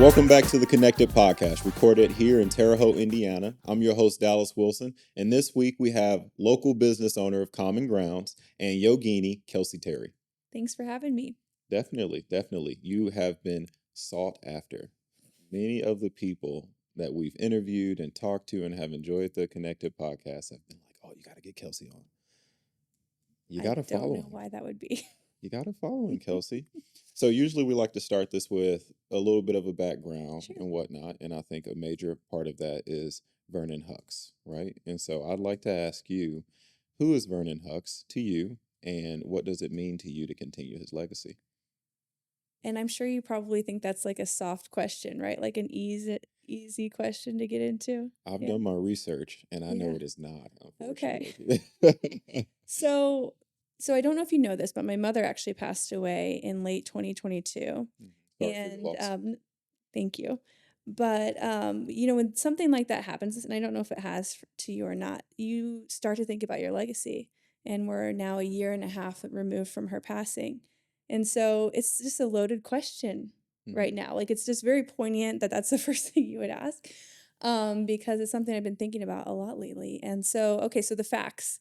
Welcome back to the Connected Podcast, recorded here in Terre Haute, Indiana. I'm your host, Dallas Wilson, and this week we have local business owner of Common Grounds and yogini, Kelsey Terry. Thanks for having me. Definitely. You have been sought after. Many of the people that we've interviewed and talked to and have enjoyed the Connected Podcast have been like, oh, you got to get Kelsey on. You got to follow him. I don't know why that would be. You got to follow him, Kelsey. So usually we like to start this with a little bit of a background and whatnot. And I think a major part of that is Vernon Hucks, right? And so I'd like to ask you, who is Vernon Hucks to you, and what does it mean to you to continue his legacy? And I'm sure you probably think that's like a soft question, right? Like an easy question to get into. I've done my research, and I know it is not, unfortunately. Okay. So I don't know if you know this, but my mother actually passed away in late 2022. And thank you. But when something like that happens, and I don't know if it has to you or not, you start to think about your legacy. And we're now a year and a half removed from her passing. And so it's just a loaded question right now. Like, it's just very poignant that that's the first thing you would ask, because it's something I've been thinking about a lot lately. And so, so the facts.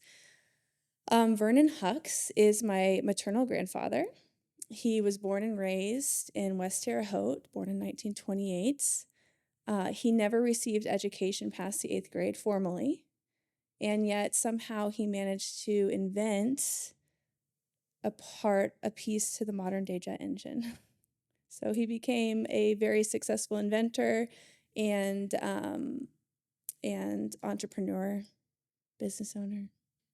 Vernon Hucks is my maternal grandfather. He was born and raised in West Terre Haute, born in 1928. He never received education past the 8th grade formally, and yet somehow he managed to invent a piece to the modern day jet engine. So he became a very successful inventor and entrepreneur, business owner.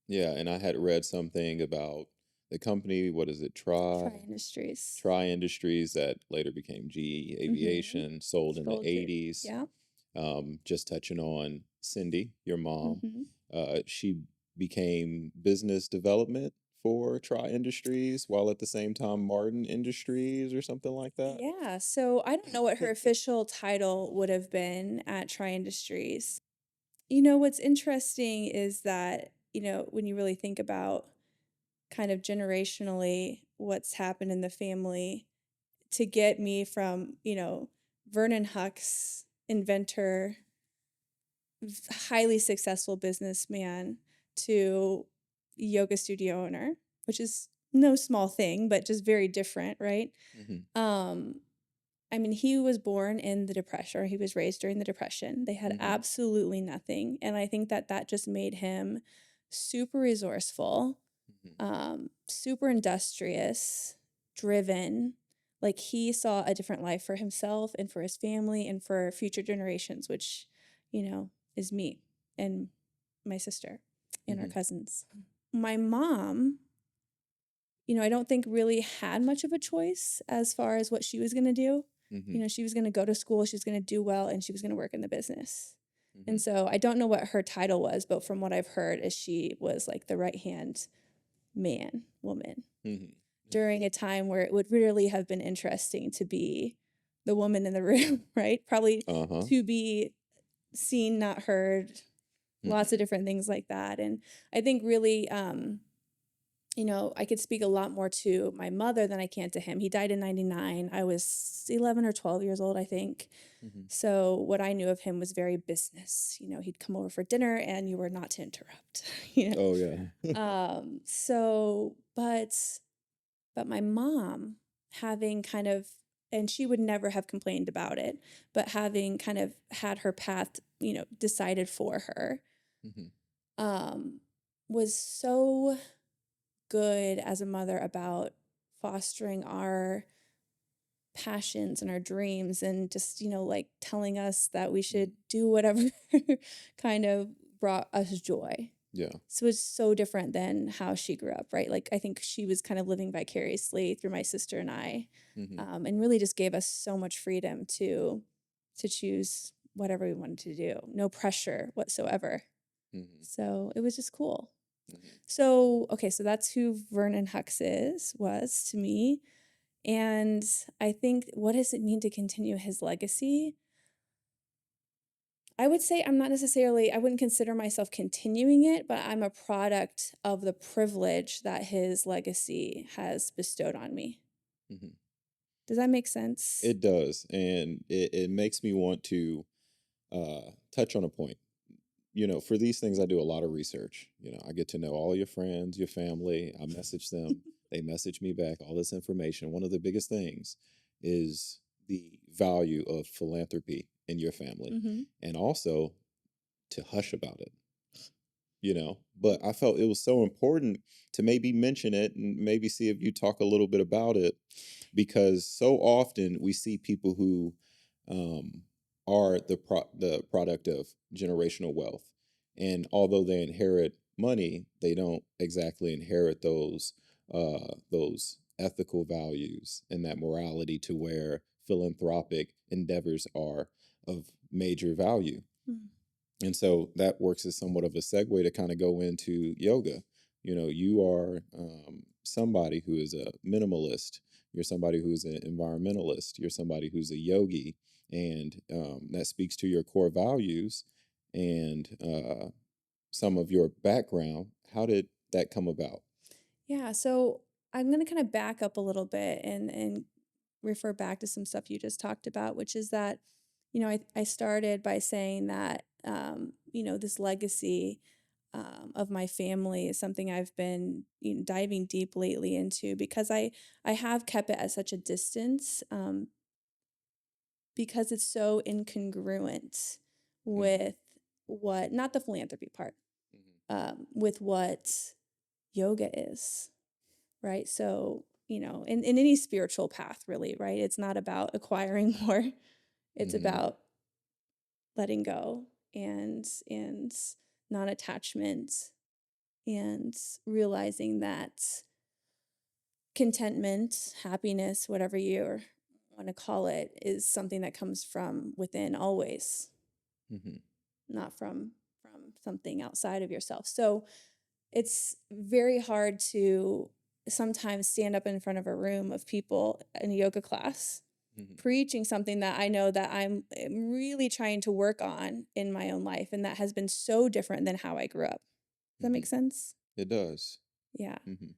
Yeah, and I had read something about the company, what is it, Tri Industries. Tri Industries, that later became GE Aviation, sold in the 80s. Yeah. Just touching on Cindy, your mom, she became business development for Tri Industries, while at the same time Martin Industries or something like that. Yeah, so I don't know what her official title would have been at Tri Industries. What's interesting is that, when you really think about kind of generationally what's happened in the family to get me from, Vernon Hucks, inventor, highly successful businessman, to yoga studio owner, which is no small thing, but just very different, right? He was born in the Depression, or he was raised during the Depression. They had absolutely nothing. And I think that just made him super resourceful, super industrious, driven. Like, he saw a different life for himself and for his family and for future generations, which, is me and my sister and our cousins. My mom, I don't think really had much of a choice as far as what she was going to do. She was going to go to school, she was going to do well, and she was going to work in the business. And so I don't know what her title was, but from what I've heard is she was like the right-hand woman during a time where it would really have been interesting to be the woman in the room, right? Probably to be seen, not heard, lots of different things like that. And I think really, I could speak a lot more to my mother than I can to him. He died in 1999. I was 11 or 12 years old, I think. So what I knew of him was very business. He'd come over for dinner and you were not to interrupt. Oh, yeah. But my mom, having kind of, and she would never have complained about it, but having kind of had her path, decided for her, was so good as a mother about fostering our passions and our dreams, and just, like telling us that we should do whatever kind of brought us joy. Yeah. So it's so different than how she grew up, right? Like, I think she was kind of living vicariously through my sister and I, and really just gave us so much freedom to choose whatever we wanted to do. No pressure whatsoever. So it was just cool. So that's who Vernon Hucks was to me. And I think, what does it mean to continue his legacy? I would say I wouldn't consider myself continuing it, but I'm a product of the privilege that his legacy has bestowed on me. Does that make sense? It does, and it makes me want to touch on a point. For these things, I do a lot of research. I get to know all your friends, your family. I message them, they message me back, all this information. One of the biggest things is the value of philanthropy in your family, Hmm. and also to hush about it. But I felt it was so important to maybe mention it and maybe see if you talk a little bit about it, because so often we see people who um, are the product of generational wealth, and although they inherit money, they don't exactly inherit those ethical values and that morality to where philanthropic endeavors are of major value. And so that works as somewhat of a segue to kind of go into yoga. You are somebody who is a minimalist. You're somebody who's an environmentalist. You're somebody who's a yogi. And that speaks to your core values and some of your background. How did that come about? Yeah, so I'm going to kind of back up a little bit and refer back to some stuff you just talked about, which is that, I started by saying that, this legacy of my family is something I've been diving deep lately into because I have kept it at such a distance because it's so incongruent Hmm. with what, not the philanthropy part, Hmm. with what yoga is. Right? So, in any spiritual path, really, right? It's not about acquiring more. It's Hmm. about letting go and non-attachment and realizing that contentment, happiness, whatever you want to call it, is something that comes from within always, Hmm. not from something outside of yourself. So it's very hard to sometimes stand up in front of a room of people in a yoga class Hmm. preaching something that I know that am really trying to work on in my own life and that has been so different than how I grew up. Does that Hmm. make sense? It does. Yeah. Hmm.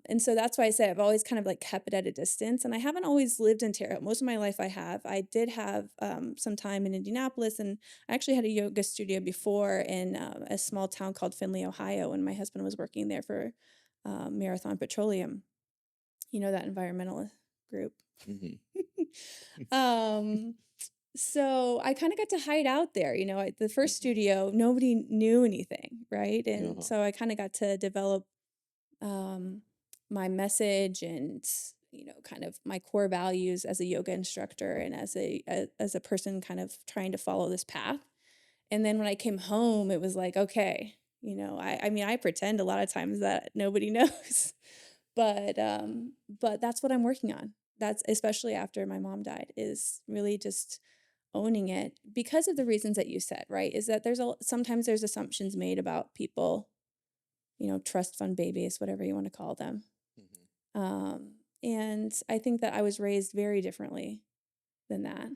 And so that's why I say I've always kind of like kept it at a distance, and I haven't always lived in Terre Haute. Most of my life I have. I did have some time in Indianapolis, and I actually had a yoga studio before in a small town called Findlay, Ohio, when my husband was working there for Marathon Petroleum. That environmental group. Hmm. um, so I kind of got to hide out there. At the first studio, nobody knew anything, right? And Uh-huh. so I kind of got to develop um, my message and kind of my core values as a yoga instructor and as a person kind of trying to follow this path. And then when I came home, it was like, okay, I mean, I pretend a lot of times that nobody knows, but that's what I'm working on. That's especially after my mom died, is really just owning it because of the reasons that you said, right? Is that sometimes there's assumptions made about people, trust fund babies, whatever you want to call them. Hmm. And I think that I was raised very differently than that.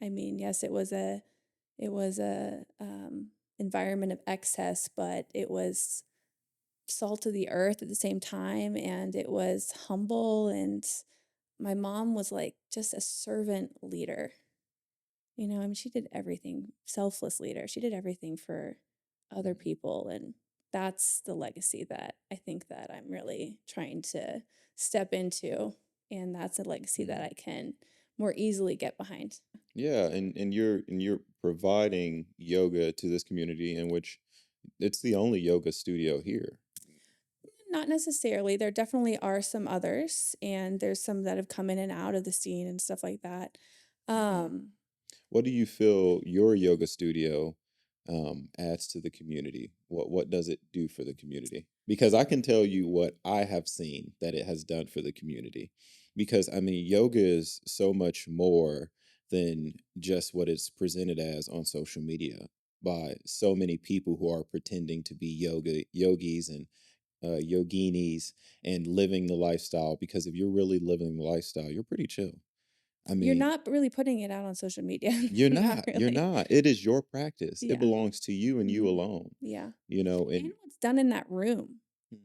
I mean, yes, it was a environment of excess, but it was salt of the earth at the same time, and it was humble. And my mom was like just a servant leader. I mean, she did everything, selfless leader. She did everything for other Hmm. people. And that's the legacy that I think that I'm really trying to step into. And that's a legacy that Hmm. I can more easily get behind. Yeah, and you're providing yoga to this community in which it's the only yoga studio here. Not necessarily. There definitely are some others, and there's some that have come in and out of the scene and stuff like that. Hmm. Um, What do you feel your yoga studio adds to the community? What does it do for the community? Because I can tell you what I have seen that it has done for the community. Because I mean, yoga is so much more than just what it's presented as on social media by so many people who are pretending to be yogis and yoginis and living the lifestyle. Because if you're really living the lifestyle, you're pretty chill. I you're mean, not really putting it out on social media. you're Not not. You're really. not. It is your practice. It Yeah. belongs to you and you Hmm. alone. Yeah. You know, And and what's done in that room Mhm.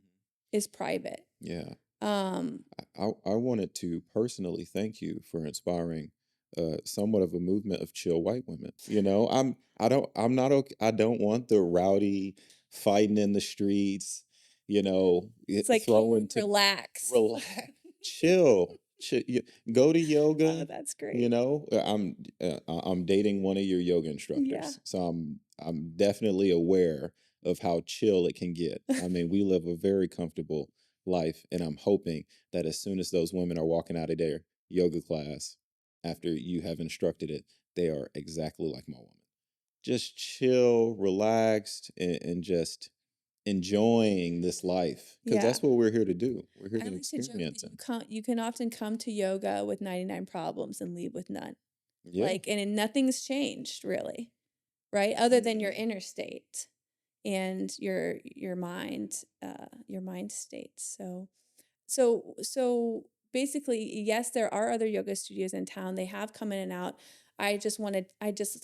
is private. Yeah. Um, I wanted to personally thank you for inspiring somewhat of a movement of chill white women. You know, I'm not okay. I don't want the rowdy fighting in the streets. it's like, Throwing Karen, to relax. relax, chill, go to Oh, yoga. that's great. I'm dating one of your yoga Yeah. instructors, so I'm definitely aware of how chill it can get. I mean, we live a very comfortable life, and I'm hoping that as soon as those women are walking out of their yoga class after you have instructed it, they are exactly like my woman. Just chill, relaxed, and just enjoying this life because Yeah. that's what we're here to do. We're here I to like to joke that experience it. you can often come to yoga with 99 problems and leave with none. Yeah. Like, and nothing's changed really, right? Other than your inner state and your mind state. So basically, yes, there are other yoga studios in town. They have come in and out. I just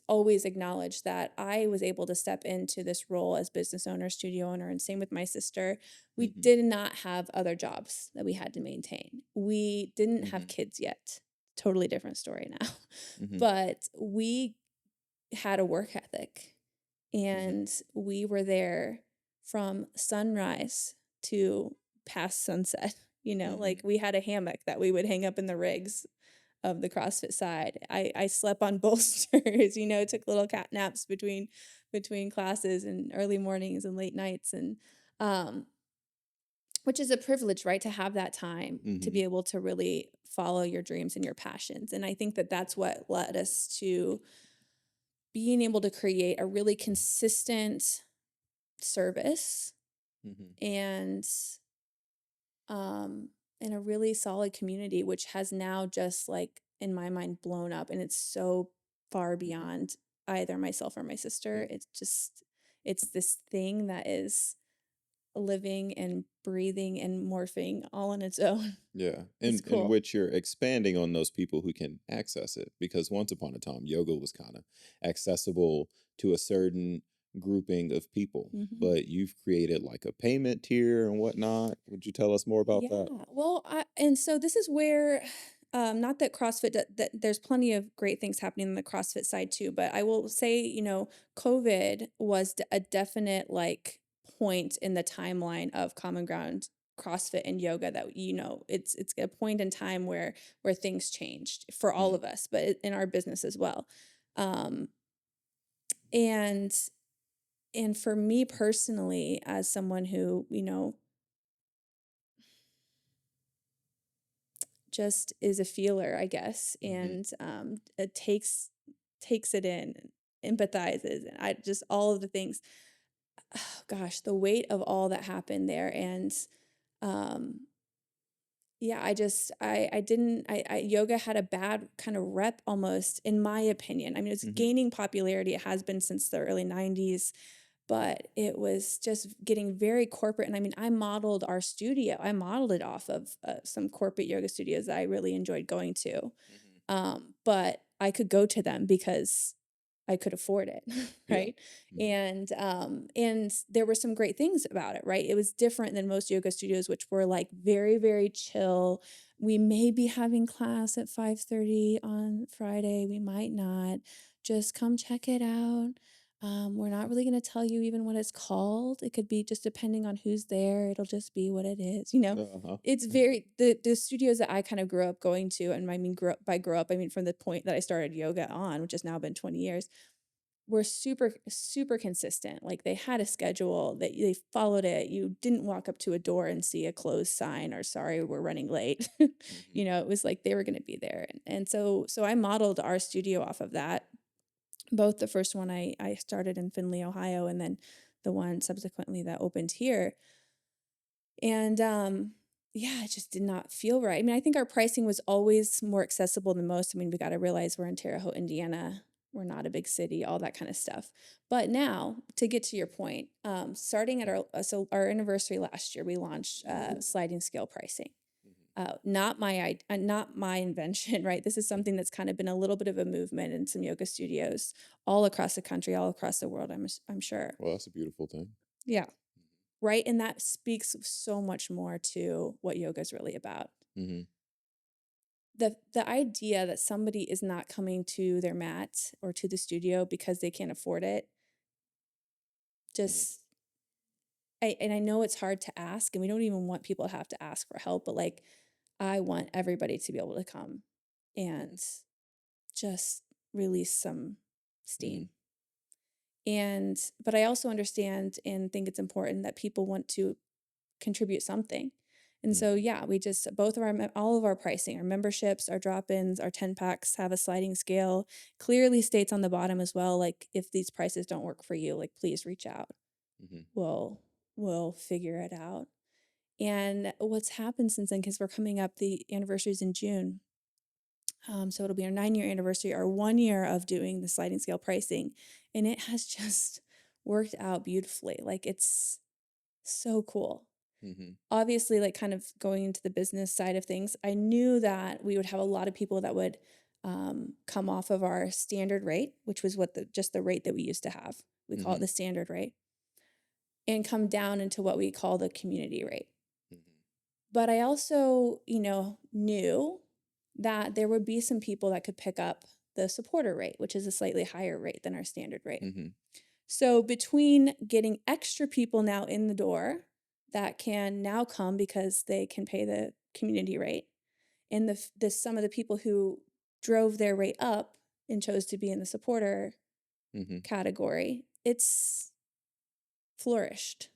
always acknowledge that I was able to step into this role as business owner, studio owner, and same with my sister. We Hmm. did not have other jobs that we had to maintain. We didn't have Hmm. kids yet. Totally different story now. Hmm. But we had a work ethic Hmm. and we were there from sunrise to past sunset. Like Hmm. we had a hammock that we would hang up in the rigs of the CrossFit side. I slept on bolsters, took little cat naps between classes and early mornings and late nights, and um which is a privilege, right, to have that time to Hmm. be able to really follow your dreams and your passions. And I think that that's what led us to being able to create a really consistent service Hmm. and um and a really solid community, which has now just, like, in my mind, blown up, and it's so far Hmm. beyond either myself or my sister. Yeah. It's this thing that is living and breathing and morphing all on its own. Yeah. It's In cool. which you're expanding on those people who can access it. Because once upon a time, yoga was kind of accessible to a certain grouping of people. Mhm. But you've created like a payment tier and whatnot. Would you tell us more about Yeah. that? Well, and so this is where, not that CrossFit, that there's plenty of great things happening on the CrossFit side too, but I will say, COVID was a definite like point in the timeline of Common Ground CrossFit and yoga that, it's a point in time where things changed for all Mm-hmm. of us, but in our business as well. Um, and and for me personally, as someone who, just is a feeler, I guess, Mm-hmm. and it takes it in, empathizes, and I just all of the things. Oh, gosh, the weight of all that happened there, and um, yeah, I didn't I yoga had a bad kind of rep almost, in my opinion. I mean, it's Mm-hmm. gaining popularity. It has been since the early '90s, but it was just getting very corporate. And I mean, I modeled our studio. I modeled it off of some corporate yoga studios that I really enjoyed going to. Mm-hmm. But I could go to them because I could afford it, Yeah. right? Mm-hmm. And there were some great things about it, right? It was different than most yoga studios, which were like very, very chill. We may be having class at 5:30 on Friday. We might not. Just come check it out. We're not really going to tell you even what it's called. It could be just depending on who's there. It'll just be what it is. Uh-huh. It's very the studios that I kind of grew up going to, and I mean grow up, I mean from the point that I started yoga on, which has now been 20 years, were super super consistent. Like they had a schedule that they followed it. You didn't walk up to a door and see a closed sign or sorry, we're running late. Mm-hmm. It was like they were going to be there. And so I modeled our studio off of that. Both the first one I started in Findlay, Ohio, and then the one subsequently that opened here. And yeah, it just did not feel right. I mean, I think our pricing was always more accessible than most. I mean, we got to realize we're in Terre Haute, Indiana. We're not a big city, all that kind of stuff. But now, to get to your point, starting at our anniversary last year, we launched sliding scale pricing. Not my invention, right? This is something that's kind of been a little bit of a movement in some yoga studios all across the country, all across the world. I'm sure. Well, that's a beautiful thing. Yeah. right? And that speaks so much more to what yoga is really about. Mm-hmm. The idea that somebody is not coming to their mat or to the studio because they can't afford it, Mm-hmm. just I know it's hard to ask, and we don't even want people to have to ask for help, but like I want everybody to be able to come and just release some Mm-hmm. steam. And but I also understand and think it's important that people want to contribute something. And so Mm-hmm. yeah, we just both of our all of our pricing, our memberships, our drop-ins, our 10 packs have a sliding scale. Clearly states on the bottom as well, like if these prices don't work for you, like please reach out. Mm-hmm. We'll we'll figure it out. And what's happened since then, because we're coming up, the anniversary's in June. So it'll be our 9-year anniversary, our 1 year of doing the sliding scale pricing. And it has just worked out beautifully. Like it's so cool. Mm-hmm. Obviously, like kind of going into the business side of things, I knew that we would have a lot of people that would come off of our standard rate, which was what just the rate that we used to have. We call it Mm-hmm. the standard rate, and come down into what we call the community rate. But I also, knew that there would be some people that could pick up the supporter rate, which is a slightly higher rate than our standard rate. Mm-hmm. So between getting extra people now in the door that can now come because they can pay the community rate, and the some of the people who drove their rate up and chose to be in the supporter Mm-hmm. category, it's flourished.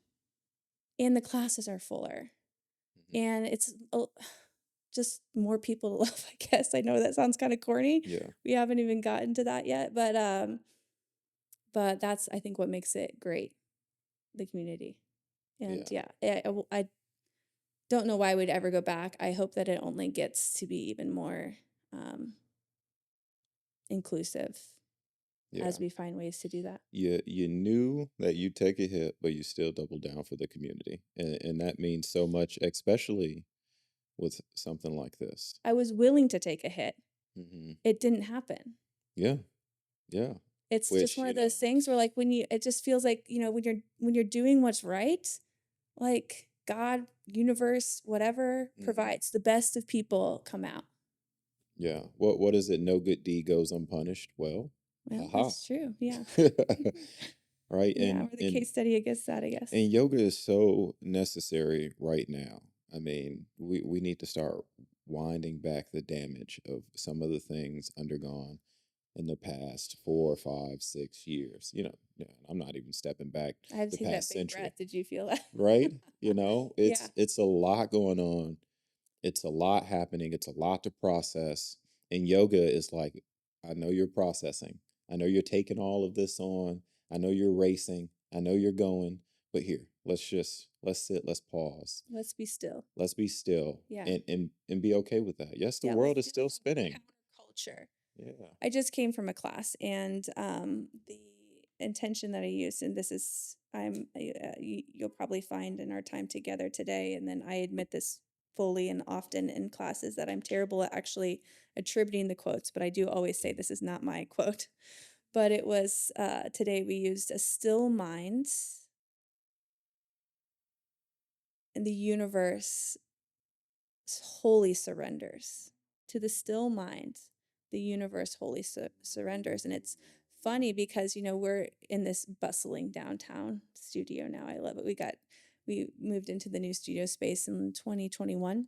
And the classes are fuller. Mm-hmm. And it's just more people to love, I guess. I know that sounds kind of corny. Yeah. We haven't even gotten to that yet, but that's I think what makes it great, the community. And Yeah. yeah, I don't know why we'd ever go back. I hope that it only gets to be even more um, inclusive Yeah. as we find ways to do that. You knew that you take a hit, but you still double down for the community, and that means so much, especially with something like this. I was willing to take a hit. Mm-hmm. It didn't happen. Yeah. Yeah. It's just Which one of those things where like it just feels like, when you're doing what's right, like God, universe, whatever Mm-hmm. provides the best of people come out. Yeah. What is it? No good deed goes unpunished. Well, Well, haha. that's true. Yeah. Right. Yeah, we're the case study against that, I guess. And yoga is so necessary right now. I mean, we need to start winding back the damage of some of the things undergone in the past 4, 5, 6 years. Yeah, I'm not even stepping back I had to the take that past big century, breath. Did you feel that? right? Yeah. It's a lot going on. It's a lot happening. It's a lot to process. And yoga is like, I know you're processing. I know you're taking all of this on. I know you're racing. I know you're going. But here, let's sit, let's pause. Let's be still. Let's be still Yeah. and be okay with that. Yes, the Yeah, world let's is do still some spinning. counterculture. Yeah. I just came from a class, and the intention that I used, and this is you'll probably find in our time together today, and then I admit this fully and often in classes that I'm terrible at actually attributing the quotes, but I do always say this is not my quote. But it was today we used a still mind, and the universe wholly surrenders. To the still mind, the universe wholly surrenders. And it's funny because, we're in this bustling downtown studio now. I love it. We moved into the new studio space in 2021.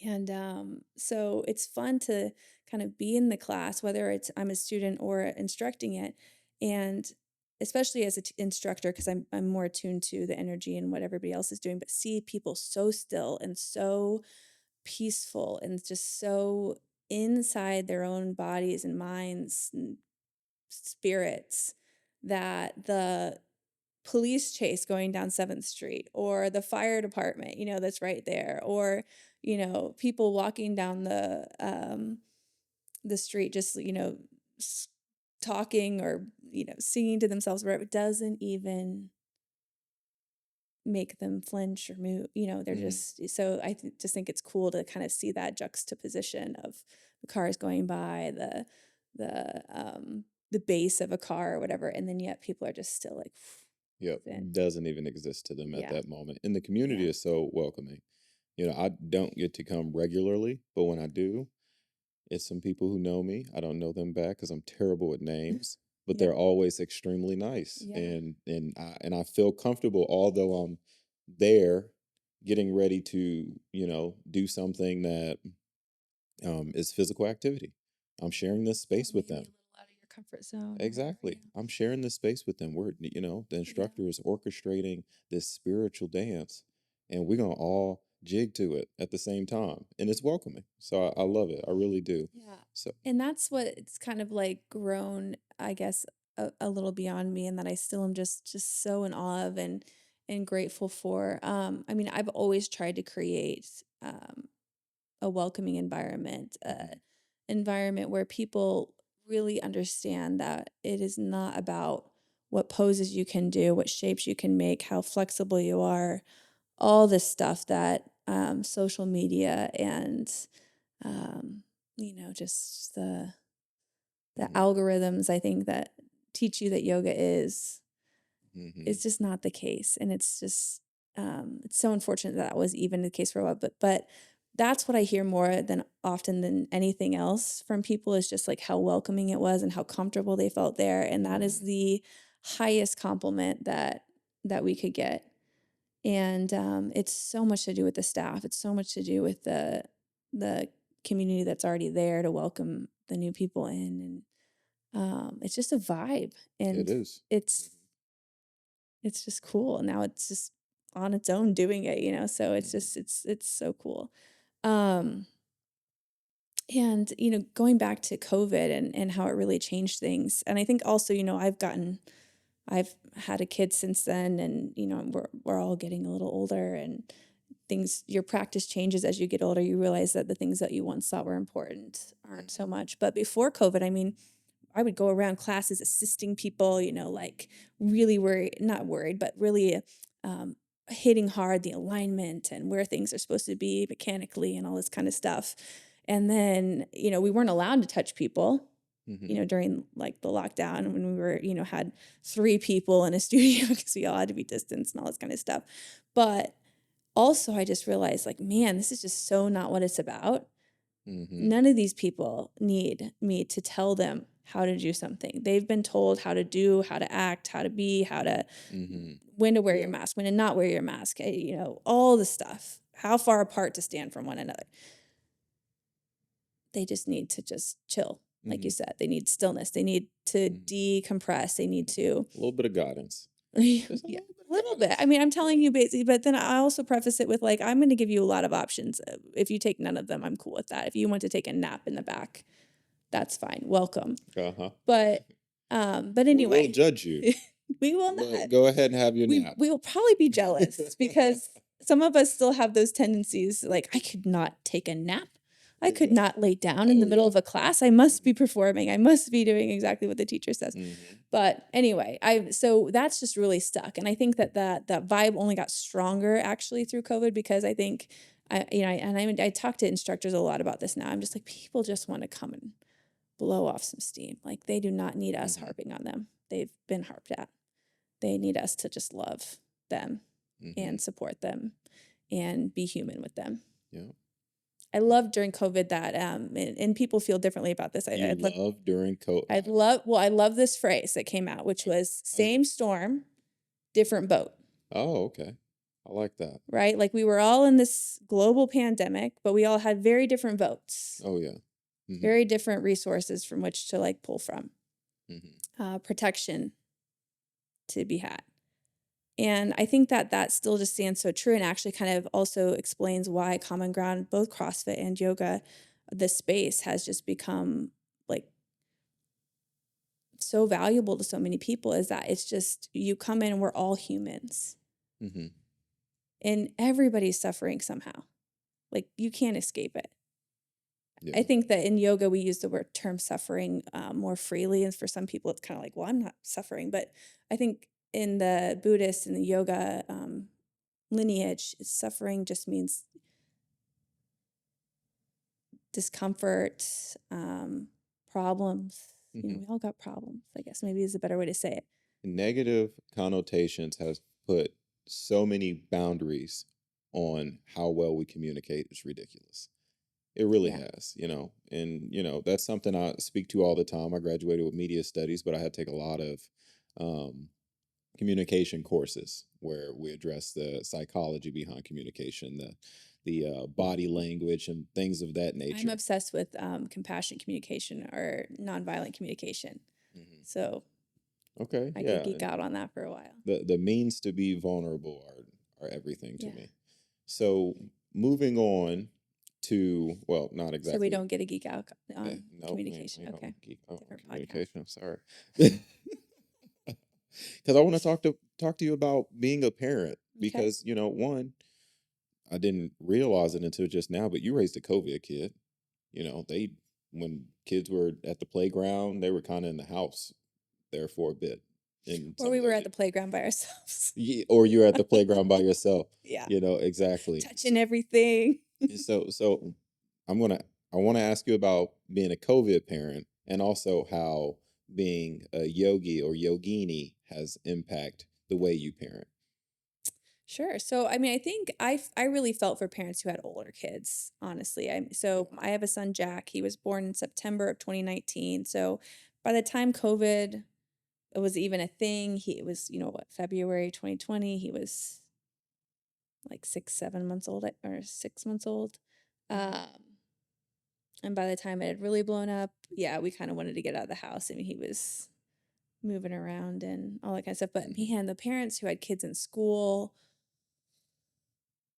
And so it's fun to kind of be in the class, whether it's I'm a student or instructing it. And especially as an instructor, because I'm more attuned to the energy and what everybody else is doing, but see people so still and so peaceful and just so inside their own bodies and minds and spirits that the police chase going down 7th Street or the fire department, that's right there, or, people walking down the street just, talking or, singing to themselves, where it doesn't even make them flinch or move. They're Hmm. just so just think it's cool to kind of see that juxtaposition of the cars going by, the base of a car or whatever, and then yet people are just still like Yep. And Doesn't even exist to them at yeah, that moment. And the community yeah, is so welcoming. I don't get to come regularly, but when I do, it's some people who know me. I don't know them back because I'm terrible with names, but yeah, they're always extremely nice, yeah. and I feel comfortable, although I'm there getting ready to do something that is physical activity. I'm sharing this Yeah, space with maybe a them. little out of your comfort zone or whatever. Exactly. I'm sharing this space with them. The Yeah, instructor is orchestrating this spiritual dance, and we're going to all jig to it at the same time. And it's welcoming. So I love it. I really do. yeah. So, And that's what it's kind of like grown, I guess, a little beyond me, and that I still am just so in awe of and grateful for. I mean, I've always tried to create a welcoming environment, mhm, environment where people really understand that it is not about what poses you can do, what shapes you can make, how flexible you are, all this stuff that social media and um, just the mhm, algorithms I think that teach you that yoga is mhm, just not the case. And it's just it's so unfortunate that was even the case for a while. But that's what I hear more than often than anything else from people is just like how welcoming it was and how comfortable they felt there. And that is mhm, the highest compliment that we could get. And it's so much to do with the staff. It's so much to do with the community that's already there to welcome the new people in. And it's just a vibe, it and is. it's it's just cool. Now it's just on its own doing it. So it's Mhm, just it's so cool. Um, and going back to COVID and how it really changed things. And I think also, I've had a kid since then, and we're all getting a little older, and your practice changes as you get older. You realize that the things that you once thought were important aren't so mhm, much. But before COVID, I mean, I would go around classes assisting people, like really worried, not worried, but really um, hitting hard the alignment and where things are supposed to be mechanically and all this kind of stuff. And then, we weren't allowed to touch people, mhm, during like the lockdown when we were, had 3 people in a studio because we all had to be distanced and all this kind of stuff. But also, I just realized, like, man, this is just so not what it's about. mhm, None of these people need me to tell them how to do something. They've been told how to do, how to act, how to be, how to mhm. when to wear your Yeah. mask, when to not wear your mask, all the stuff, how far apart to stand from one another. They just need to just chill. Like you Mhm, said, they need stillness. They need to mhm. decompress. They need to, A little bit of guidance. yeah, Just a a little bit of little bit. I guidance. mean, I'm telling Yeah. you basically, but then I also preface it with like, I'm going to give you a lot of options. If you take none of them, I'm cool with that. If you want to take a nap in the back, that's fine. Welcome. Uh-huh. But We will anyway, judge you, we will but not. go ahead and have your nap. We will probably be jealous because some of us still have those tendencies. Like, I could not take a nap. I could Exactly. not lay down in the Oh, middle yeah. of a class. I must be performing. I must be doing exactly what the teacher says. Mhm, But anyway, so that's just really stuck. And I think that vibe only got stronger actually through COVID because I think I talk to instructors a lot about this now. I'm just like, people just want to come and blow off some steam. Like, they do not need us mhm, harping on them. They've been harped at. They need us to just love them and mhm. support them and be human with them. Yeah. I love during COVID that, and people feel differently about this. You love during I love this phrase that came out, which was I same storm, different boat, oh, okay. I like that. right? Like we were all in this global pandemic, but we all had very different boats, Oh, yeah. Mhm, very different resources from which to like pull from, mhm, protection to be had. And I think that that still just stands so true and actually kind of also explains why Common Ground, both CrossFit and yoga, the space has just become like so valuable to so many people is that it's just you come in and we're all humans mhm. and everybody's suffering somehow. Like you can't escape it. I Yeah. think that in yoga we use the word term suffering more freely, and for some people it's kind of like, well, I'm not suffering, but I think in the Buddhist and the yoga lineage, suffering just means discomfort, problems. Mhm. We all got problems, I guess maybe is a better way to say it. negative connotations has put so many boundaries on how well we communicate. It's ridiculous. It really Yeah. has, and that's something I speak to all the time. I graduated with media studies, but I had to take a lot of um, communication courses where we address the psychology behind communication, the body language, and things of that I'm nature. obsessed with compassionate communication or nonviolent communication. Hmm. So Okay, I could yeah, geek and out on that for a while. the means to be vulnerable are everything to Yeah. me. So moving on to, well, not So we exactly. don't get a geek out on No, communication. we don't Okay. geek out on Different podcast. communication. I'm sorry, because I want to talk to you about being a parent. Okay. Because one, I didn't realize it until just now, but you raised a COVID kid. They when kids were at the playground, they were kind of in the house there for a bit. In Or some we of were those, at the playground by ourselves. yeah, or you're at the playground by yourself. Yeah. Exactly. Touching everything. So I'm gonna I want to ask you about being a COVID parent, and also how being a yogi or yogini has impact the way you parent. Sure. So, I mean, I think I really felt for parents who had older kids, honestly. I have a son, Jack. He was born in September of 2019. So, by the time COVID was even a thing, he it was, what, February 2020, he was like 6, 7 months old or 6 months old. And by the time it had really blown up, yeah, we kind of wanted to get out of the house. I mean, he was moving around and all that kind of stuff. But Hmm. man, the parents who had kids in school,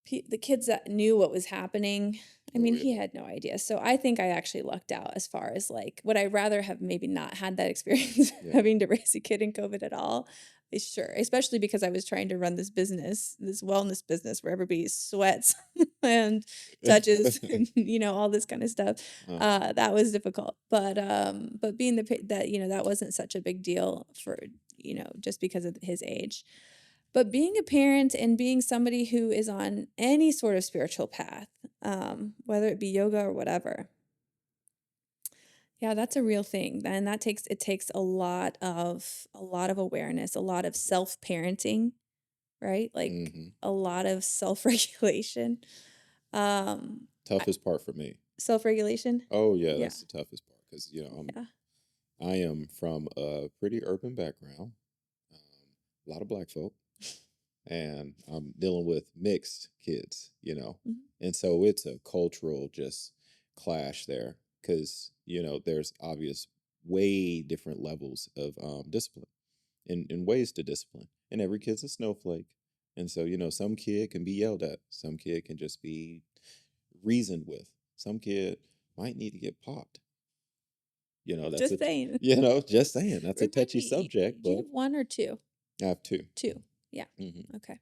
the kids that knew what was happening, I Oh, mean, he really? had no idea. So I think I actually lucked out as far as like, would I rather have maybe not had that experience Yeah. having to raise a kid in COVID at all? Sure, especially because I was trying to run this business, this wellness business where everybody sweats and touches and all this kind of stuff. uh, That was difficult, but being that that wasn't such a big deal for just because of his age. But being a parent and being somebody who is on any sort of spiritual path, whether it be yoga or whatever, yeah, that's a real thing. And it takes a lot of awareness, a lot of self-parenting, right? Like hmm a lot of self-regulation. Um, I- Toughest part for me. Self-regulation. Oh yeah, Yeah. that's the toughest part because Yeah. I am from a pretty urban background, a lot of black folk, and I'm dealing with mixed kids, Mhm. and so it's a cultural just clash there because there's obvious way different levels of discipline and ways to discipline, and every kid's a snowflake, and so some kid can be yelled at, some kid can just be reasoned with, some kid might need to get popped. That's Just saying. just saying, that's a Remind touchy me, subject, do you but have one or two? I have two. Two. Yeah. Hmm. Okay.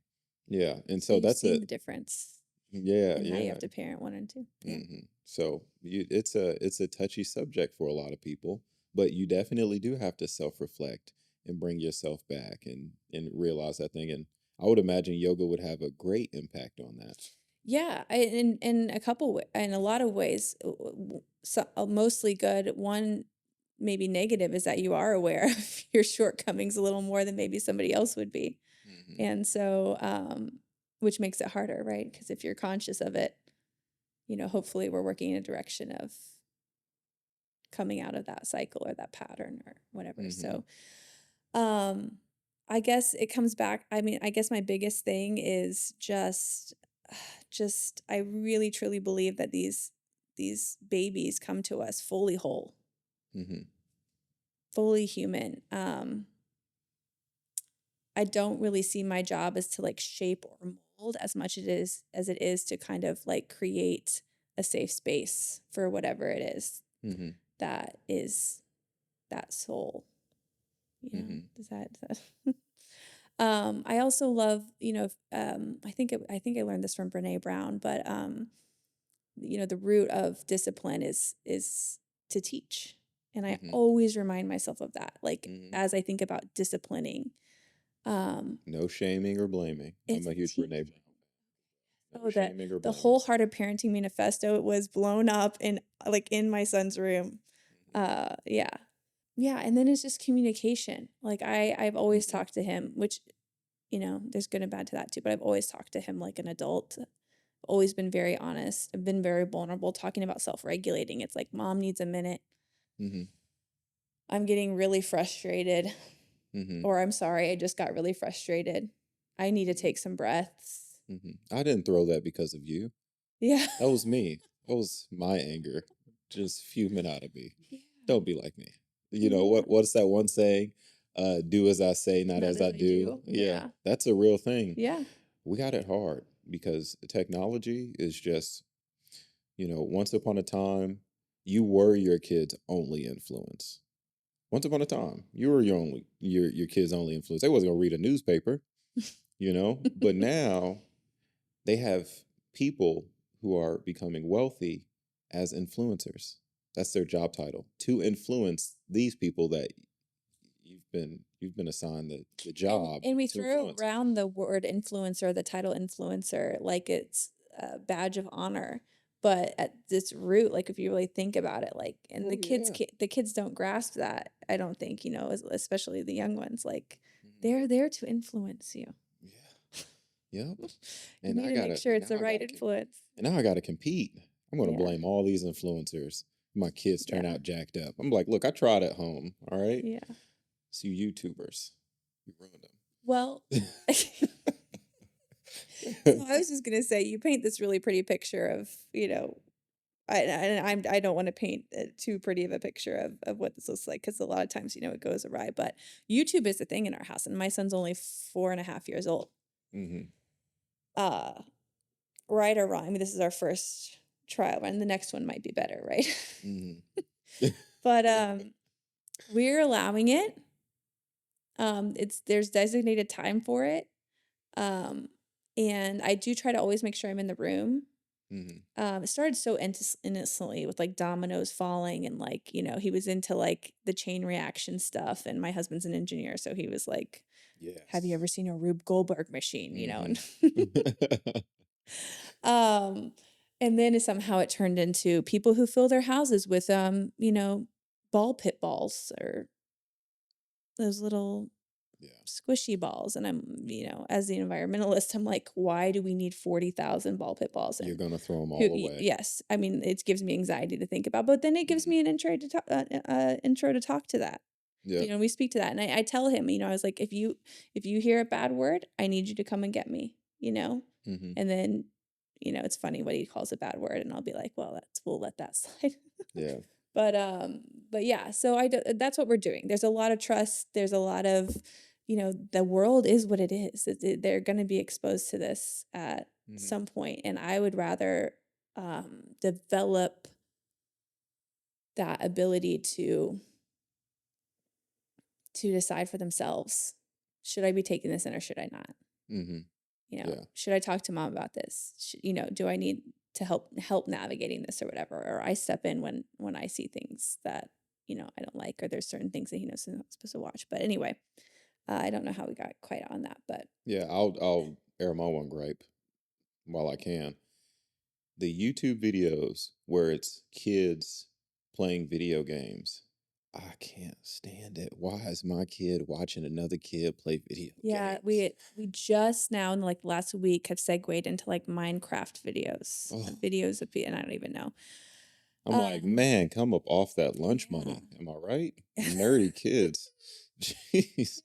Yeah, and So so you've that's seen a the difference yeah, in how you yeah. have to parent one and two. Yeah. So it's a touchy subject for a lot of people, but you definitely do have to self reflect and bring yourself back and realize that thing. And I would imagine yoga would have a great impact on that. Yeah, in a lot of ways, so, mostly good. One maybe negative is that you are aware of your shortcomings a little more than maybe somebody else would be, Hmm. and so which makes it harder, right? Because if you're conscious of it, hopefully we're working in a direction of coming out of that cycle or that pattern or whatever. Hmm. So, um, I guess it comes back. I mean, I guess my biggest thing is just I really truly believe that these babies come to us fully whole, Hmm. fully human. I don't really see my job as to like shape or mold as much as it is to kind of like create a safe space for whatever it Hmm. that is that soul. Hmm. Does that I also love, I think I learned this from Brene Brown, but the root of discipline is to teach. And I Hmm. always remind myself of that. Like Hmm. as I think about disciplining, um, No shaming or blaming. I'm it's a huge teach. Renee Brown. No Oh, that shaming or the blaming. wholehearted parenting manifesto was blown up in my son's room. Hmm. Yeah. Yeah, and then it's just communication. Like I've always Mhm. talked to him, which, there's good and bad to that too, but I've always talked to him like an adult. Always been very honest. I've been very vulnerable talking about self-regulating. It's like mom needs a minute. Mhm. I'm getting really frustrated, Mhm. or I'm sorry, I just got really frustrated. I need to Mhm. take some breaths. Mhm. I didn't throw that because of you. Yeah. That was me. That was my anger just fuming out of me. Yeah. Don't be like me. You know Yeah. what's that one saying? Do as I say, not Not as as I I do. do. Yeah, Yeah. that's a real thing. Yeah. We got it hard because technology is just, once upon a time, you were your kid's only influence. Once upon a time, you were your kid's only influence. They wasn't gonna read a newspaper, But now they have people who are becoming wealthy as influencers. That's their job title, to influence these people that you've been assigned the job And we to throw influence. around the word influencer, the title influencer, like it's a badge of honor. But at this root, like if you really think about it, like, and Oh yeah. the kids don't grasp that. I don't think, especially the young ones, like Mhm. they're there to influence you. Yeah. Yep. You And need I to make gotta sure it's now the I right gotta influence. and now I gotta compete. I'm gonna Yeah. blame all these influencers. My kids turn Yeah. out jacked up. I'm like, look, I tried at home. All right. Yeah. It's you YouTubers. You ruined Well, so them. I was just gonna say, you paint this really pretty picture of, I don't want to paint too pretty of a picture of what this looks like because a lot of times it goes awry. But YouTube is a thing in our house, and my son's only 4.5 years old. Hmm. Uh, right or wrong, I mean, this is our first trial, and the next one might be better, right? Hmm. But we're allowing it. There's designated time for it. Um, and I do try to always make sure I'm in the room. Hmm. It started so innocently with like dominoes falling and like, he was into like the chain reaction stuff. And my husband's an engineer, so he was like, "Have you Yes. ever seen a Rube Goldberg machine?" Hmm. And um, and then somehow it turned into people who fill their houses with ball pit balls or those little Yeah. squishy balls. And I'm, as the environmentalist, I'm like, why do we need 40,000 ball pit balls? You're And gonna throw them who, all away. yes, I mean, it gives me anxiety to think about, but then it gives Hmm. me an intro to talk to that. Yep. We speak to that. And I tell him, I was like, if you hear a bad word, I need you to come and get me, Hmm. and then, it's funny what he calls a bad word. And I'll be like, well, we'll let that slide. Yeah. But yeah, so that's what we're doing. There's a lot of trust. There's a lot of, the world is what it is. They're going to be exposed to this at Hmm. some point, and I would rather develop that ability to decide for themselves. Should I be taking this in or should I not? Hmm. Yeah. Should I talk to mom about this? Do I need to help navigating this or whatever? Or I step in when I see things that I don't like, or there's certain things that he knows he's not supposed to watch. But anyway, I don't know how we got quite on that, but Yeah. I'll air my one gripe while I can. The YouTube videos where it's kids playing video games. I can't stand it. Why is my kid watching another kid play video yeah, games? we just now in like last week have segued into like Minecraft videos, Oh, videos of and I don't even know. I'm like, Um, man, come up off that lunch yeah. money. Am I right? Nerdy kids. Jeez.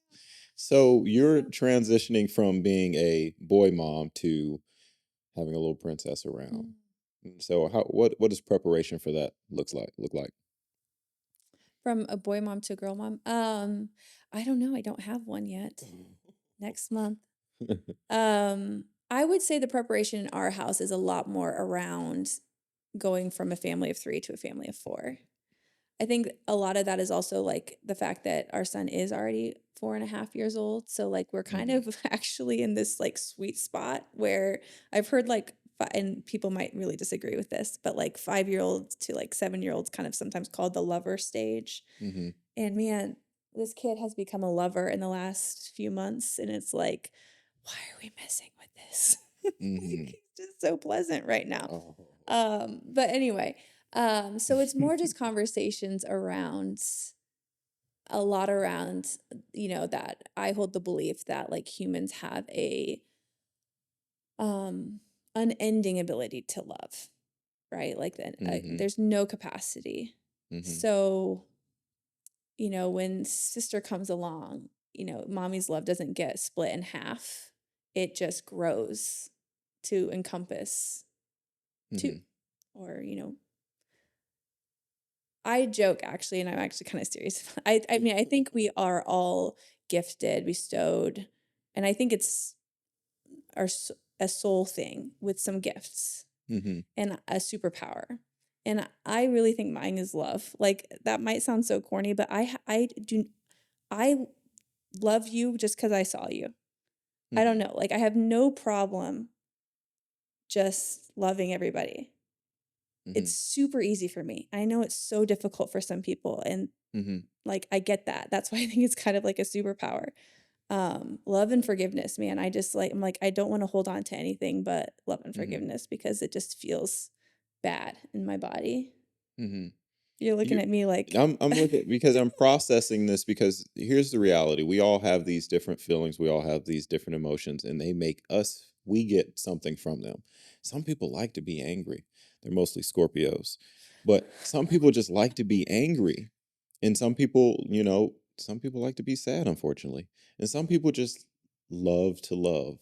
So you're So, transitioning from being a boy mom to having a little princess around. mm. So what does preparation for that look like? From a boy mom to a girl mom. I don't know. I don't have one yet. Next month. I would say the preparation in our house is a lot more around going from a family of three to a family of four. I think a lot of that is also like the fact that our son is already 4.5 years old. So like we're kind Hmm. of actually in this like sweet spot where I've heard like and people might really disagree with this, but like 5-year olds to like 7-year olds kind of sometimes called the lover stage. Hmm. And man, this kid has become a lover in the last few months, and it's like, why are we messing with this? Like Hmm. he's just so pleasant right now. Oh. But anyway, so it's more just conversations around a lot around, that I hold the belief that like humans have a unending ability to love, right? Like that Mhm. there's no capacity. Mhm. So, when sister comes along, mommy's love doesn't get split in half. It just grows to encompass two. Mhm. Or, I joke actually, and I'm actually kind of serious. I mean, I think we are all gifted, bestowed, and I think it's a soul thing with some gifts Mhm. and a superpower. And I really think mine is love. Like that might sound so corny, but I love you just because I saw you. I don't Mhm. know. Like I have no problem just loving everybody. It's Mhm. super easy for me. I know it's so difficult for some people, and Mhm. like I get that. That's why I think it's kind of like a superpower. Love and forgiveness, man. I'm like I don't want to hold on to anything but love and Mhm. forgiveness because it just feels bad in my body. Mhm. You're looking You at me like I'm looking because I'm processing this because here's the reality. We all have these different feelings, we all have these different emotions, and they make us we get something from them. Some people like to be angry. They're mostly Scorpios. But some people just like to be angry. And some people like to be sad, unfortunately. And some people just love to love.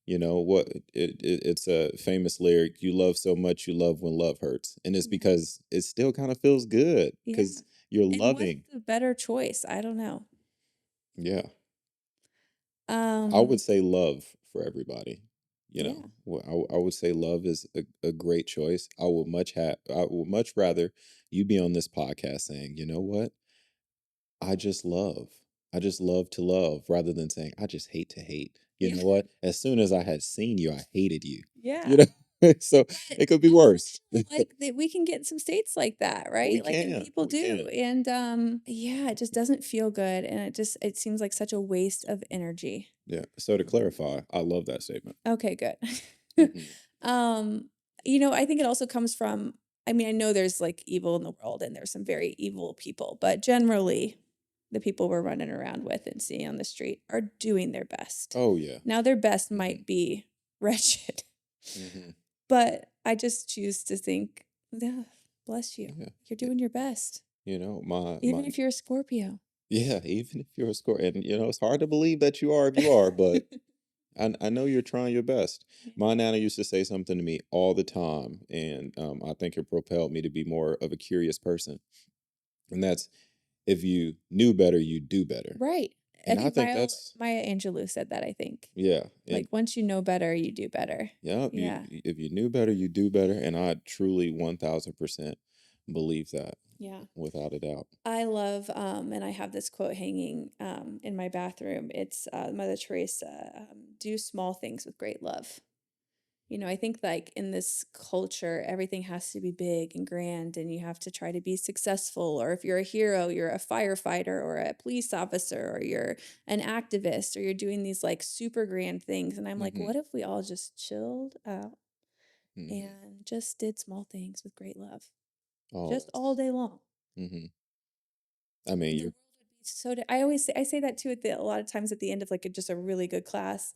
It's a famous lyric, you love so much you love when love hurts. And it's yeah, because it still kind of feels good yeah. because you're And what's loving. the better choice? I don't know. Yeah. I would Um, say love for everybody. yeah. I would say love is a great choice. I would much rather you be on this podcast saying, you know what? I just love. I just love to love rather than saying, I just hate to hate. You Yeah. know what? As soon as I had seen you, I hated you. You Yeah. know? So But it could be worse. unfortunately, like that we can get in some states like that, We right? Like and can. people We do. can. And yeah, it just doesn't feel good and it seems like such a waste of energy. Yeah. So to clarify, I love that statement. Okay, good. Hmm. um, I think it also comes from I mean, I know there's like evil in the world and there's some very evil people, but generally the people we're running around with and seeing on the street are doing their best. Oh yeah. Now their best Hmm. might be wretched. Hmm. But I just choose to think, yeah, bless you. Yeah. You're Y- doing your best, my even if you're a Scorpio. yeah, even if you're a score, and it's hard to believe that you are if you are, but I know you're trying your best. Yeah. My nana used to say something to me all the time, and I think it propelled me to be more of a curious person. And that's if you knew better, you do better. Right. I And I think think that's Maya Angelou said that, I think. yeah, and Like once you know better, you do better. yeah, Yeah. if you knew better, you do better. And I truly 1000% believe that Yeah. without a doubt. I love, and I have this quote hanging in my bathroom. It's Mother Teresa, do small things with great love. I think like in this culture, everything has to be big and grand, and you have to try to be successful. Or if you're a hero, you're a firefighter or a police officer, or you're an activist, or you're doing these like super grand things. And I'm like, Hmm. what if we all just chilled out Hmm. and just did small things with great love, Oh, just all day long? hmm. I mean, The world would be so. I say that too a lot of times at the end of like just a really good class.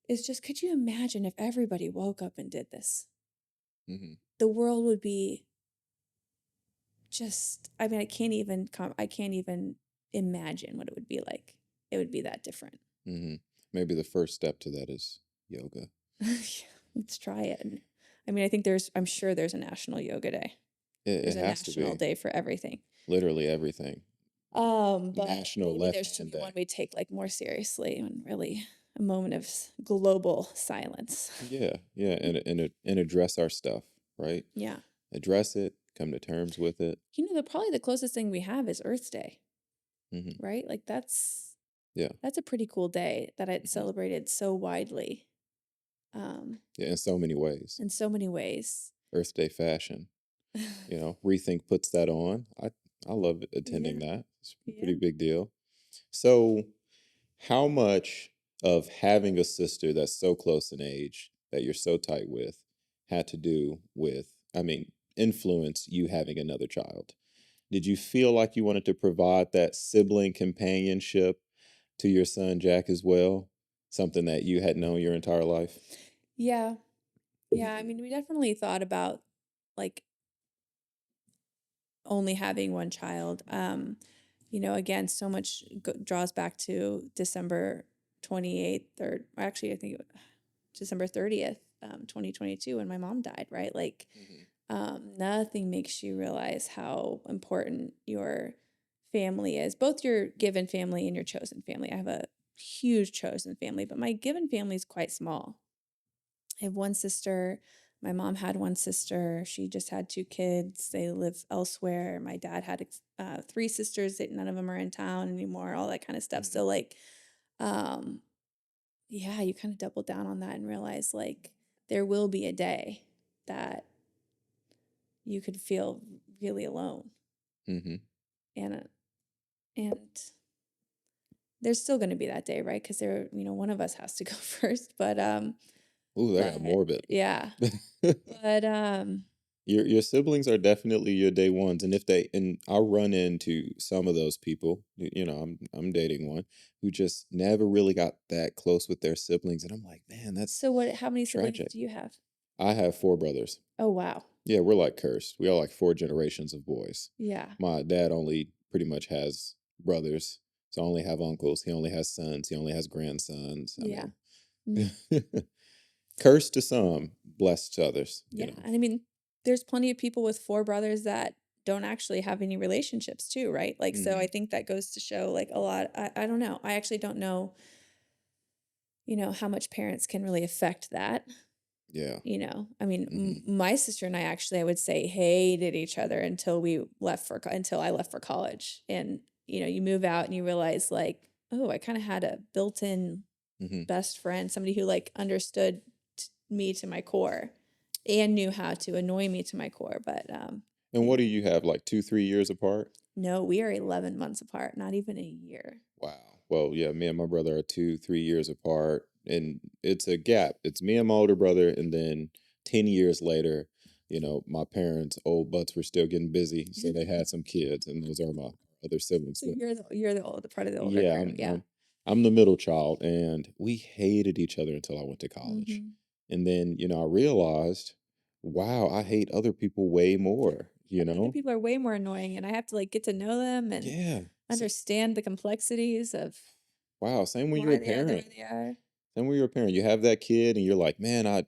Is just could you imagine if everybody woke up and did this? hmm. The world would be I mean, I can't even imagine what it would be like. It would be that different. Hmm. Maybe the first step to that is yoga. Let's try it. I mean, I'm sure there's a national yoga day. It There's a has to national be day for everything. literally everything. But National maybe Left there should Hand be one Day. we take like more seriously and really a moment of global silence. Yeah, yeah, and address our stuff, right? Yeah. Address it, come to terms with it. Probably the closest thing we have is Earth Day, Hmm. right? Like Yeah, that's a pretty cool day that it's hmm, celebrated so widely, um, yeah, in so many ways. in so many ways. Earth Day fashion, Rethink puts that on. I love attending Yeah, that. It's a pretty yeah. big deal. So, how much of having a sister that's so close in age that you're so tight with had to do with, I mean, influence you having another child? Did you feel like you wanted to provide that sibling companionship to your son Jack as well? Something that you had known your entire life? Yeah. Yeah, I mean, we definitely thought about like only having one child. Again, so much draws back to December 28th, or actually, I think December 30th, 2022, when my mom died, right? Like, Mhm. nothing makes you realize how important your family is, both your given family and your chosen family. I have a huge chosen family, but my given family is quite small. I have one sister. My mom had one sister. She just had two kids. They live elsewhere. My dad had three sisters that none of them are in town anymore, all that kind of stuff. Mhm. So, like, um, yeah, you kind of double down on that and realize, like, there will be a day that you could feel really alone. Mhm. And, and there's still going to be that day, right? Because one of us has to go first. Ooh, that got But morbid. yeah, but, Your siblings are definitely your day ones, and if they and I run into some of those people, I'm dating one who just never really got that close with their siblings, and I'm like, man, that's so how many siblings tragic. do you have? I have four brothers. Oh, wow. Yeah, we're like cursed. We are like four generations of boys. Yeah. My dad only pretty much has brothers, so I only have uncles. He only has sons. He only has grandsons. I Yeah. mean, cursed to some, blessed to others. Yeah. And I mean, there's plenty of people with four brothers that don't actually have any relationships too, right? Like, so I Hmm. think that goes to show like a lot. I don't know. I actually don't know, how much parents can really affect that. Yeah. I mean, Hmm. my sister and I actually, I would say, hated each other until until I left for college. And, you move out and you realize like, oh, I kind of had a built-in Hmm. best friend, somebody who like understood me to my core and knew how to annoy me to my core. But And what do you have, like 2, 3 years apart? no, we are 11 months apart, not even a year. Wow. Well, yeah, me and my brother are 2, 3 years apart, and it's a gap. It's me and my older brother, and then 10 years later, my parents' old butts were still getting busy, so they had some kids, and those are my other siblings. So But you're the older part of the older yeah, crew, yeah. I'm the middle child, and we hated each other until I went to college, Hmm. and then I realized, wow, I hate other people way more. Other people are way more annoying, and I have to like get to know them and Yeah. understand the complexities of Wow. Same when you're why a they are the parent. way they are. And when you're a parent, you have that kid and you're like, man, I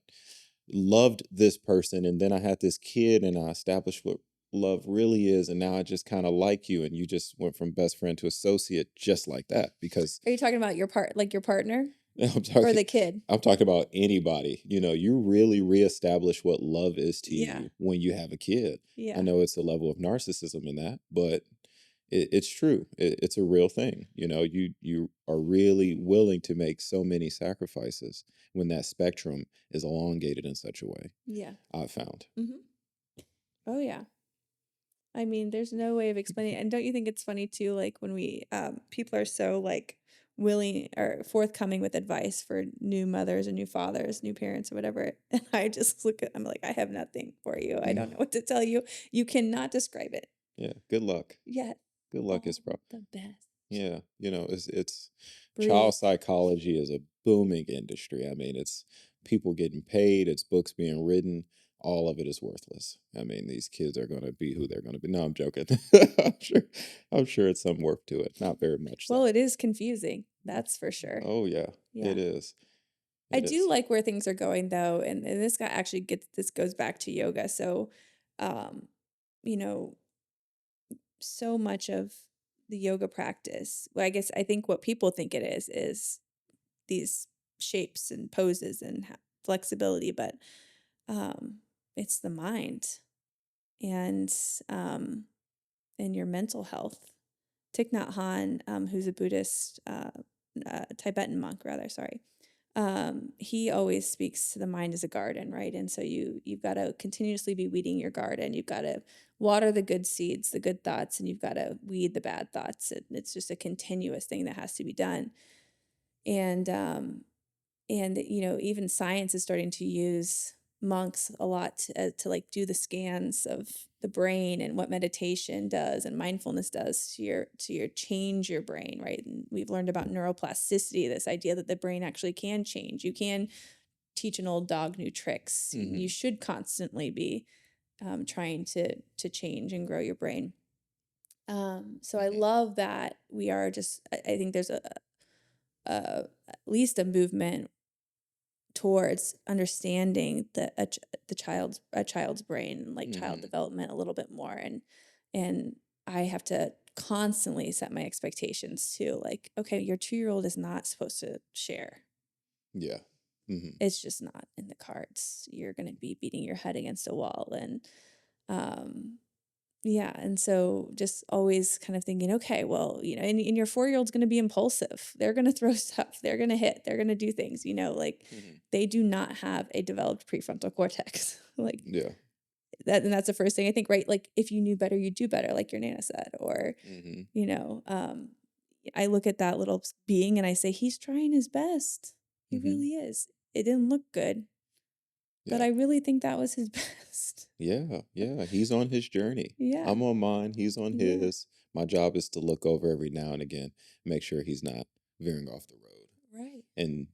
loved this person. And then I had this kid and I established what love really is. And now I just kind of like you. And you just went from best friend to associate just like that. Because Are you talking about like your partner I'm or talking, the kid? I'm talking about anybody. You really reestablish what love is to Yeah. you when you have a kid. I Yeah. know it's a level of narcissism in that, but it's true. It's a real thing. You are really willing to make so many sacrifices when that spectrum is elongated in such a way. Yeah. I've found. Hmm. Oh yeah. I mean, there's no way of explaining it. And don't you think it's funny too, like when people are so like willing or forthcoming with advice for new mothers and new fathers, new parents or whatever. And I just I'm like, I have nothing for you. I don't know what to tell you. You cannot describe it. Yeah. Good luck. Yet Good luck is all pro. the best. Yeah. It's Breathe. child psychology is a booming industry. I mean, it's people getting paid. It's books being written. All of it is worthless. I mean, these kids are going to be who they're going to be. No, I'm joking. I'm sure. I'm sure it's some work to it. Not very much Well, though. it is confusing. That's for sure. Oh yeah, Yeah. it is. I It do is. like where things are going though, and this guy actually this goes back to yoga. So, um, you know, so much of the yoga practice, well, I think what people think it is these shapes and poses and flexibility, but um, it's the mind and um, and your mental health. Thich Nhat Hanh, who's a Buddhist, Tibetan monk, rather, sorry. He always speaks to the mind as a garden, right? And so you've got to continuously be weeding your garden. You've got to water the good seeds, the good thoughts, and you've got to weed the bad thoughts. It's just a continuous thing that has to be done. And even science is starting to use monks a lot to like do the scans of the brain and what meditation does and mindfulness does to your change your brain, right? And we've learned about neuroplasticity, this idea that the brain actually can change. You can teach an old dog new tricks. You should constantly be trying to change and grow your brain. So I love that we are just. I think there's at least a movement towards understanding the child's brain, like child development a little bit more, and I have to constantly set my expectations too. Like, okay, your 2-year-old is not supposed to share. Yeah. It's just not in the cards. You're going to be beating your head against a wall, and um, yeah, and so just always kind of thinking, okay, well, and your 4-year-old's going to be impulsive. They're going to throw stuff. They're going to hit. They're going to do things. Like they do not have a developed prefrontal cortex. Like Yeah. that, and that's the first thing I think, right? Like if you knew better, you'd do better, like your Nana said. Or, I look at that little being and I say, he's trying his best. He really is. It didn't look good, but Yeah. I really think that was his best. Yeah. Yeah. He's on his journey. Yeah. I'm on mine. He's on Yeah. his. My job is to look over every now and again, make sure he's not veering off the road. Right. And,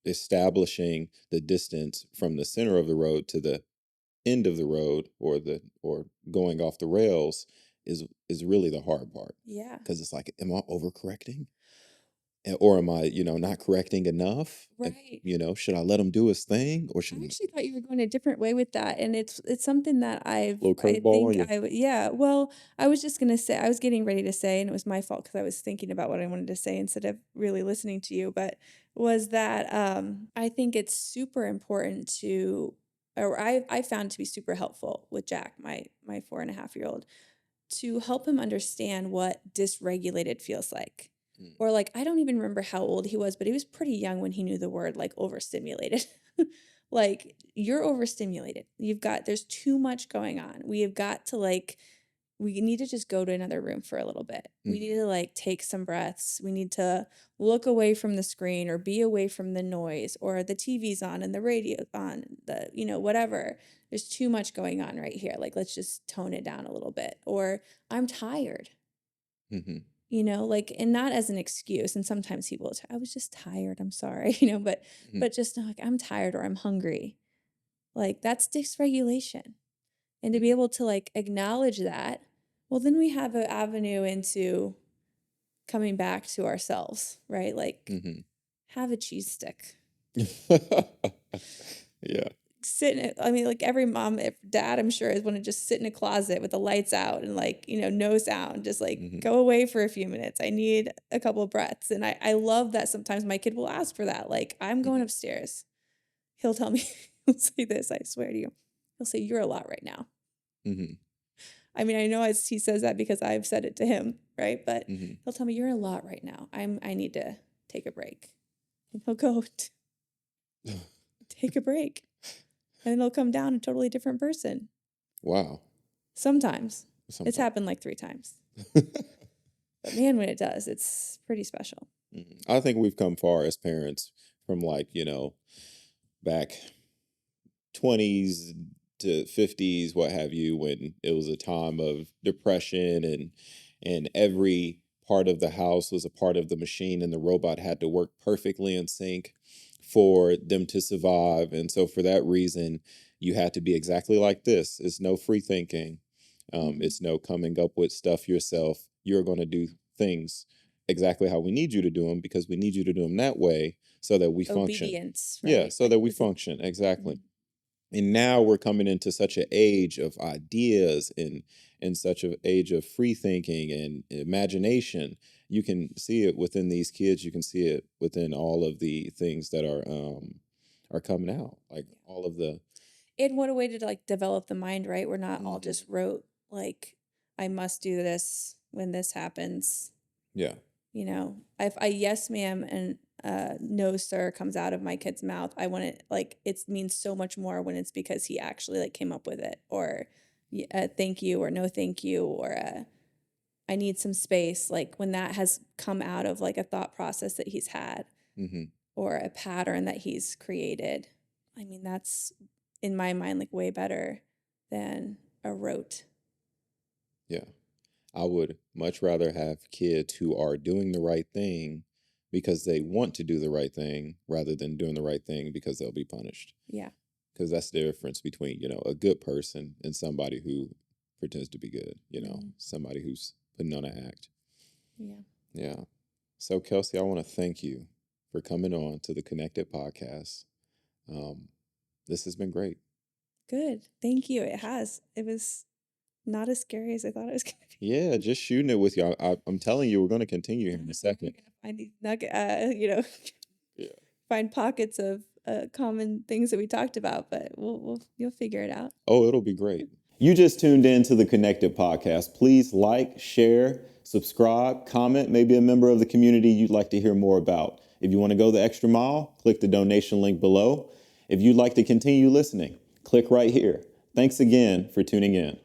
establishing the distance from the center of the road to the end of the road, or going off the rails is really the hard part. Yeah. Because it's like, am I overcorrecting? Or am I, not correcting enough? Right. Should I let him do his thing, or I should I? actually thought you were going a different way with that, and it's something that Little I curveball on think you. yeah. Well, I was just gonna say I was getting ready to say, and it was my fault because I was thinking about what I wanted to say instead of really listening to you. But was that I think it's super important to, or I found to be super helpful with Jack, my 4.5-year-old, to help him understand what dysregulated feels like. Or like, I don't even remember how old he was, but he was pretty young when he knew the word like overstimulated. Like, you're overstimulated. There's too much going on. We have got to we need to just go to another room for a little bit. We need to take some breaths. We need to look away from the screen or be away from the noise, or the TV's on and the radio on, whatever. There's too much going on right here. Like, let's just tone it down a little bit. Or I'm tired, and not as an excuse. And sometimes people, I was just tired. I'm sorry, but just like, I'm tired or I'm hungry. Like, that's dysregulation. And to be able to acknowledge that, well, then we have an avenue into coming back to ourselves, right? Like, have a cheese stick. Yeah. Every mom, if dad, I'm sure, is want to just sit in a closet with the lights out and no sound, just go away for a few minutes. I need a couple of breaths. And I love that sometimes my kid will ask for that. Like, I'm going upstairs. He'll tell me, he'll say this, I swear to you. He'll say, you're a lot right now. I mean, I know he says that because I've said it to him, right? But he'll tell me, you're a lot right now. I need to take a break. And he'll go take a break. And then he'll come down a totally different person. Wow. Sometimes. It's happened 3 times. But man, when it does, it's pretty special. I think we've come far as parents from back 20s to 50s, what have you, when it was a time of depression and every part of the house was a part of the machine, and the robot had to work perfectly in sync for them to survive. And so for that reason, you had to be exactly like this. It's no free thinking. It's no coming up with stuff yourself. You're going to do things exactly how we need you to do them, because we need you to do them that way so that we function. Obedience, right? Yeah, so that we function. Exactly. And now we're coming into such an age of ideas and such an age of free thinking and imagination. You can see it within these kids. You can see it within all of the things that are coming out. Like all of the. And what a way to develop the mind, right? We're not all just rote, I must do this when this happens. Yeah. If a yes, ma'am, and no, sir comes out of my kid's mouth, I want it, it means so much more when it's because he actually came up with it, or thank you, or no thank you, or I need some space. When that has come out of a thought process that he's had, or a pattern that he's created. I mean, that's in my mind way better than a rote. Yeah. I would much rather have kids who are doing the right thing because they want to do the right thing rather than doing the right thing because they'll be punished. Yeah. Because that's the difference between, a good person and somebody who pretends to be good, somebody who's putting on an act. Yeah. Yeah. So, Kelsey, I want to thank you for coming on to the Connected podcast. This has been great. Good. Thank you. It has. It was not as scary as I thought it was going to be. Yeah, just shooting it with you. I'm telling you, we're going to continue here in a second. Find these nugget, Yeah. find pockets of common things that we talked about, but you'll figure it out. Oh, it'll be great. You just tuned in to the Connected podcast. Please like, share, subscribe, comment, maybe a member of the community you'd like to hear more about. If you want to go the extra mile, click the donation link below. If you'd like to continue listening, click right here. Thanks again for tuning in.